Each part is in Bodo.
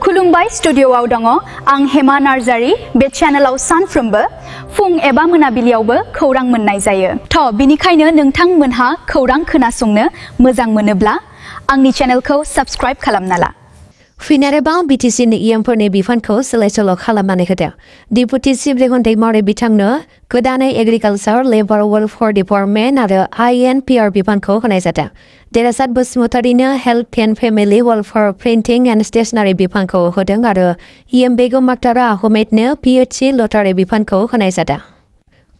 खुलुमबाय स्टुडिय'आव दङ आं हेमा नार्जारी बे चेनेलाव सानफ्रोमबो फुं एबा मोनाबिलियावबो खौरां मोननाय जायो। बिनिखायनो नोंथांमोनहा खौरां खोनासंनो मोजां मोनोब्ला आंनि चेनेलखौ साबस्क्राइब खालामना ला। फैनारेबाव बिटिसिनि इएमफोरनि बिफानखौ सोलाय-सोल' खालामनानै होदों। डिपुटि चिफ रेगुलेटरि महरै बिथांनो गोदानै एग्रिकालचार लेबर वेलफेयार डिपार्टमेन्ट आरो INPR बिफानखौ होनाय जादों। देरासात बसुमतारीनो health and family welfare printing and stationery बिफानखौ होदों आरो इएम बेगम माक्तारा आहमेदनो PHC लटारि बिफानखौ होनाय जादों।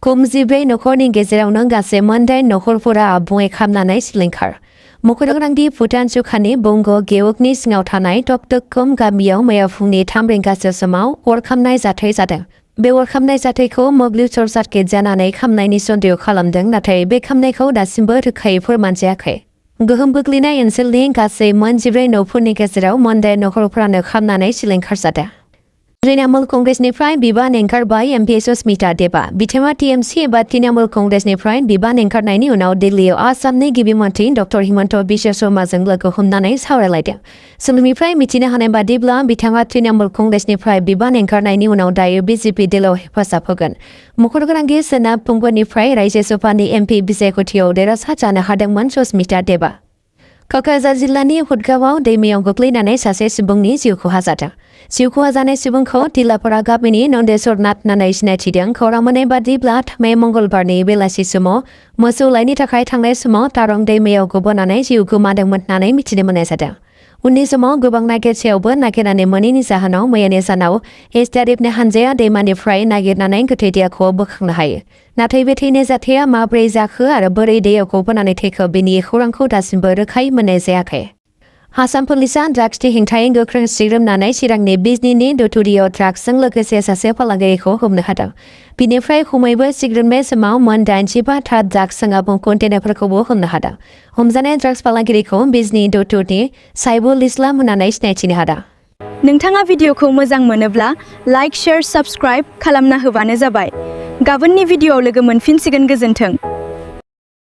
14 नखरनि गेजेरावनो गासै 9 नखरफोरा आबुङै खामनानै सिलिंखार। मख'दोंदि भुटान सुखानि बंग गेवकनि सिङाव थानाय टकटकम गामियाव मैया फुंनि 3 रिंगासो समाव अर खामनाय जाथाय जादों। बे अर खामनाय जाथायखौ मोब्लिब सर्ट सार्किट जानानै खामनायनि सन्देह खालामदों, नाथाय बे खामनायखौ दासिमबो रोखायै फोरमान जायाखै। गोहोम गोग्लैनाय ओनसोलनि गासै 14 न'फोरनि गेजेराव 9 नखरफोरानो खामनानै सिलिंखार जादों। तृणमूल कंग्रेसनिफ्राय बिबान ओंखारबाय MP सुस्मिता देबा। बिथाङा TMC एबा तृणमूल कंग्रेसनिफ्राय बिबान ओंखारनायनि उनाव दिल्लीयाव आसामनि गिबि मन्थ्रि डक्टर हिमन्त बिश्व शर्माजों लोगो हमनानै सावरायलायदों। सोलोंनिफ्राय मिथिनो हानाय बादिब्ला बिथाङा तृणमूल कंग्रेसनिफ्राय बिबान ओंखारनायनि उनाव दायो BJP दलाव हेफाजाब होगोन। मख'दोंदि सोनाब बंगनिफ्राय रायजो सभानि MP बिसायख'थियाव देरहासार जानो हादोंमोन सुस्मिता देबा। क'क्राझार जिल्लानि हुदगावआव दैमायाव गोग्लैनानै सासे सुबुंनि जिउ खहा जादों। जिउ खहा जानाय सुबुंखौ तिलापारा गामिनि नन्देश्वर नाथ होननानै सिनायथिदों। खौरां मोननाय बादिब्ला थांनाय मंगलबारनि बेलासि समाव मोसौ लायनो थाखाय थांनाय समाव तारं दैमायाव गबोनानै जिउ गोमादोंमोन होननानै मिथिनो मोननाय जादों। उननि समाव गोबां नागिरसेयावबो नागिरनानै मोनैनि जाहोनाव मैयानि सानाव SDRFनि हानजाया दैमानिफ्राय नागिरनानै गोथै देहाखौ बोखांनो हायो। नाथाय बे थैनाय जाथाया माबोरै जाखो आरो बोरै दैयाव गबोनानै थैखो बेनि खौरांखौ दासिमबो रोखायै मोननाय जायाखै। आसाम पुलिसआ ड्राग्सनि हेंथायै गोख्रों सिग्रोमनानै चिरांनि बिजनीनि दुथुरियाव ड्राग्सजों लोगोसे सासे फालांगिरिखौ हमनो हादों। बिनिफ्राय खमैबो सिग्रोमनाय समाव मोन 85 था ड्राग्सजों आबुं कन्टेनारफोरखौबो हमनो हादों। हमजानाय ड्राग्स फालांगिरिखौ बिजनी दुथुरनि साइबुल इस्लाम होननानै सिनायथिनो हादों। नोंथाङा भिडिअखौ मोजां मोनोब्ला लाइक, शेयार, साबस्क्राइब खालामना होबानो जाबाय। गाबोननि भिडिअआव लोगो मोनफिनसिगोन। गोजोन्थों।